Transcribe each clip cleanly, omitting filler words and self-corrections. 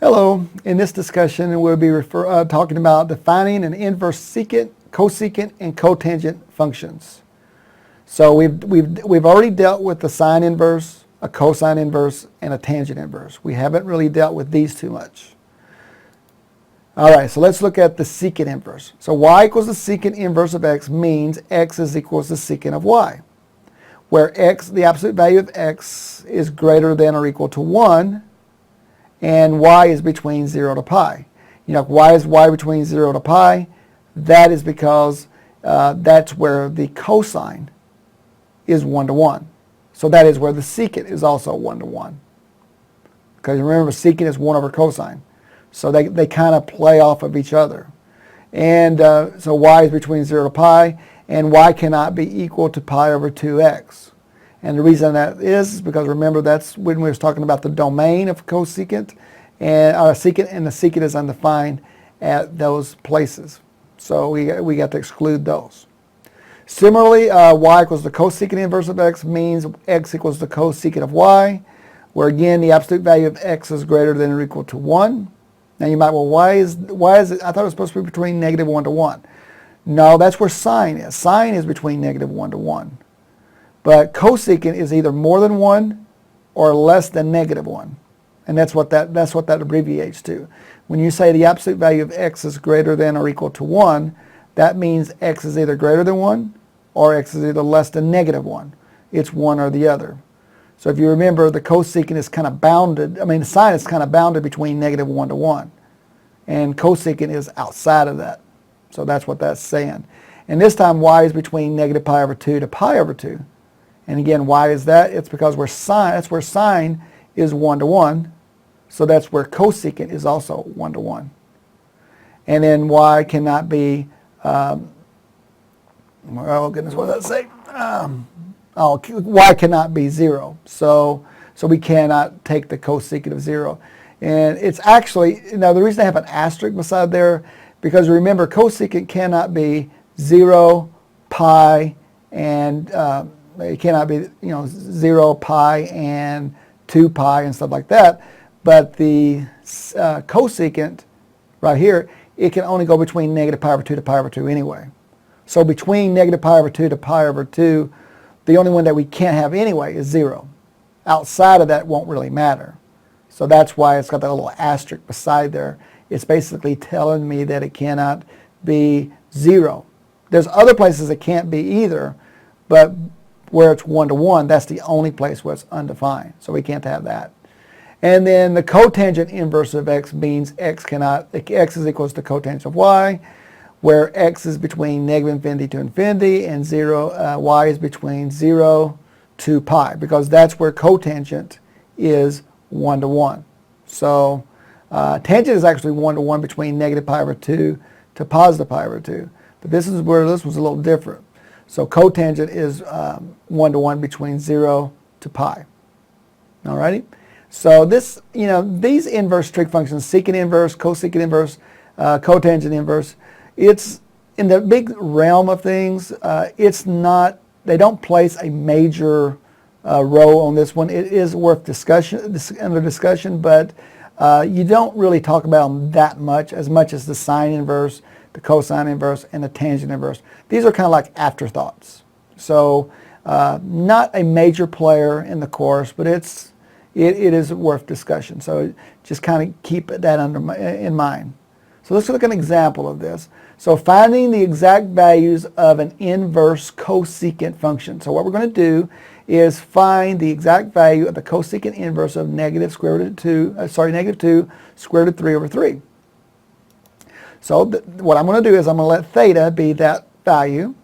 Hello, in this discussion we'll be talking about defining an inverse secant, cosecant, and cotangent functions. So we've already dealt with the sine inverse, a cosine inverse, and a tangent inverse. We haven't really dealt with these too much. All right, so let's look at the secant inverse. So y equals the secant inverse of x means x is equals the secant of y, where x, the absolute value of x, is greater than or equal to 1, and y is between 0 to pi. You know, why is y between 0 to pi? That is because that's where the cosine is 1 to 1. So that is where the secant is also 1 to 1. Because remember, secant is 1 over cosine. So they kind of play off of each other. And so y is between 0 to pi, and y cannot be equal to pi over 2x. And the reason that is because remember that's when we were talking about the domain of cosecant and secant, and the secant is undefined at those places. So we got to exclude those. Similarly, y equals the cosecant inverse of x means x equals the cosecant of y, where again the absolute value of x is greater than or equal to 1. Now you might, well, why is it? I thought it was supposed to be between negative 1 to 1. No, that's where sine is. Sine is between negative 1 to 1. But cosecant is either more than 1 or less than negative 1. And that's what that abbreviates to. When you say the absolute value of x is greater than or equal to 1, that means x is either greater than 1 or x is either less than negative 1. It's one or the other. So if you remember, the cosecant is kind of bounded, the sine is kind of bounded between negative 1 to 1. And cosecant is outside of that. So that's what that's saying. And this time y is between negative pi over 2 to pi over 2. And again, why is that? It's because that's where sine is 1 to 1. So that's where cosecant is also 1 to 1. And then y cannot be, oh goodness, what does that say? Y cannot be 0. So we cannot take the cosecant of 0. And it's actually, now the reason I have an asterisk beside there, because remember, cosecant cannot be 0, pi, and it cannot be, 0, pi, and 2 pi and stuff like that. But the cosecant right here, it can only go between negative pi over 2 to pi over 2 anyway. So between negative pi over 2 to pi over 2, the only one that we can't have anyway is 0. Outside of that won't really matter. So that's why it's got that little asterisk beside there. It's basically telling me that it cannot be 0. There's other places it can't be either, but where it's 1 to 1, that's the only place where it's undefined. So we can't have that. And then the cotangent inverse of x means x is equals to cotangent of y, where x is between negative infinity to infinity, and y is between 0 to pi, because that's where cotangent is 1 to 1. So tangent is actually 1 to 1 between negative pi over 2 to positive pi over 2. But this is where this was a little different. So cotangent is 1 to 1 between 0 to pi. Alrighty? So this, these inverse trig functions, secant inverse, cosecant inverse, cotangent inverse, it's in the big realm of things, they don't place a major role on this one. It is worth under discussion, but you don't really talk about them that much as the sine inverse, the cosine inverse, and the tangent inverse. These are kind of like afterthoughts. So not a major player in the course, but it is worth discussion. So just kind of keep that in mind. So let's look at an example of this. So finding the exact values of an inverse cosecant function. So what we're going to do is find the exact value of the cosecant inverse of negative 2 square root of 3 over 3. So what I'm going to do is I'm going to let theta be that value,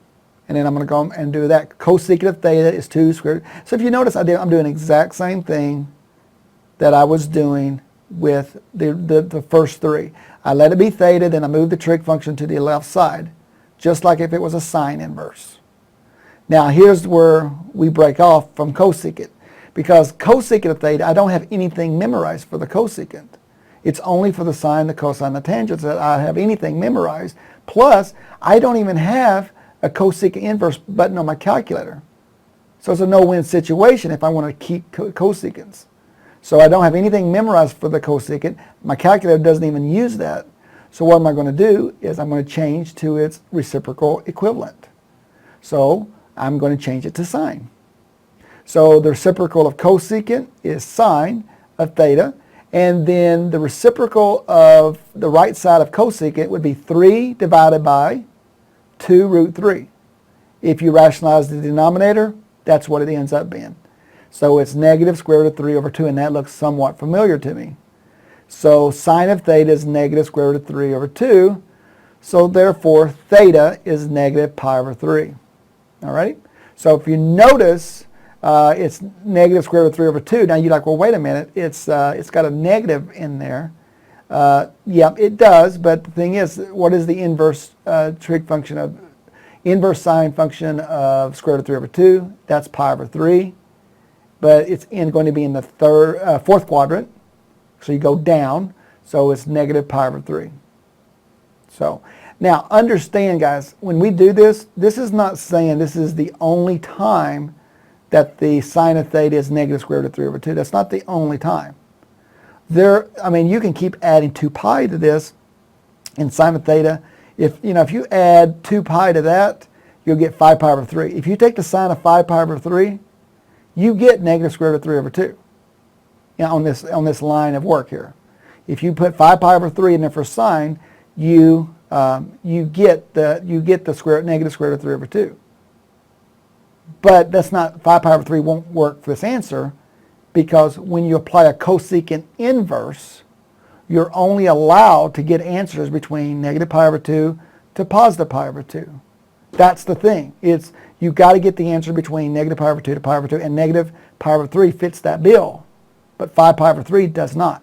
and then I'm going to go and do that. Cosecant of theta is 2 square root. So if you notice, I'm doing the exact same thing that I was doing with the first three. I let it be theta, then I move the trig function to the left side, just like if it was a sine inverse. Now here's where we break off from cosecant, because cosecant of theta, I don't have anything memorized for the cosecant. It's only for the sine, the cosine, the tangents that I have anything memorized. Plus, I don't even have a cosecant inverse button on my calculator. So it's a no-win situation if I want to keep cosecants. So I don't have anything memorized for the cosecant. My calculator doesn't even use that. So what am I going to do is I'm going to change to its reciprocal equivalent. So I'm going to change it to sine. So the reciprocal of cosecant is sine of theta, and then the reciprocal of the right side of cosecant would be 3 divided by 2 root 3. If you rationalize the denominator, that's what it ends up being. So it's negative square root of 3 over 2, and that looks somewhat familiar to me. So sine of theta is negative square root of 3 over 2, so therefore theta is negative pi over 3. All right? So if you notice, it's negative square root of 3 over 2. Now you're like, well, wait a minute, it's got a negative in there. Yeah, it does, but the thing is, what is the inverse trig function of, inverse sine function of square root of 3 over 2? That's pi over 3. But it's going to be in the fourth quadrant, so you go down, so it's negative pi over 3. So now understand, guys, when we do this, this is not saying this is the only time that the sine of theta is negative square root of 3 over 2. That's not the only time. I mean, you can keep adding 2 pi to this in sine of theta. If you add 2 pi to that, you'll get 5 pi over 3. If you take the sine of 5 pi over 3, you get negative square root of 3 over 2 on this line of work here. If you put 5 pi over 3 in there for sine, you get the negative square root of 3 over 2. But that's not, 5 pi over 3 won't work for this answer, because when you apply a cosecant inverse, you're only allowed to get answers between negative pi over 2 to positive pi over 2. That's the thing. You've got to get the answer between negative pi over 2 to pi over 2, and negative pi over 3 fits that bill, but 5 pi over 3 does not.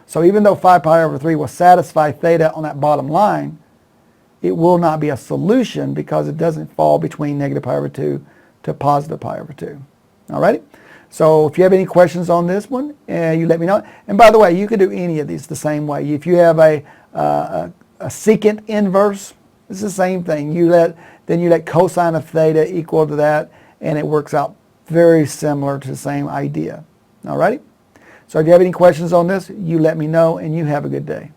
So even though 5 pi over 3 will satisfy theta on that bottom line, it will not be a solution because it doesn't fall between negative pi over 2 to positive pi over 2. All righty? So if you have any questions on this one, you let me know. And by the way, you can do any of these the same way. If you have a secant inverse, it's the same thing. Then you let cosine of theta equal to that, and it works out very similar to the same idea. All righty? So if you have any questions on this, you let me know, and you have a good day.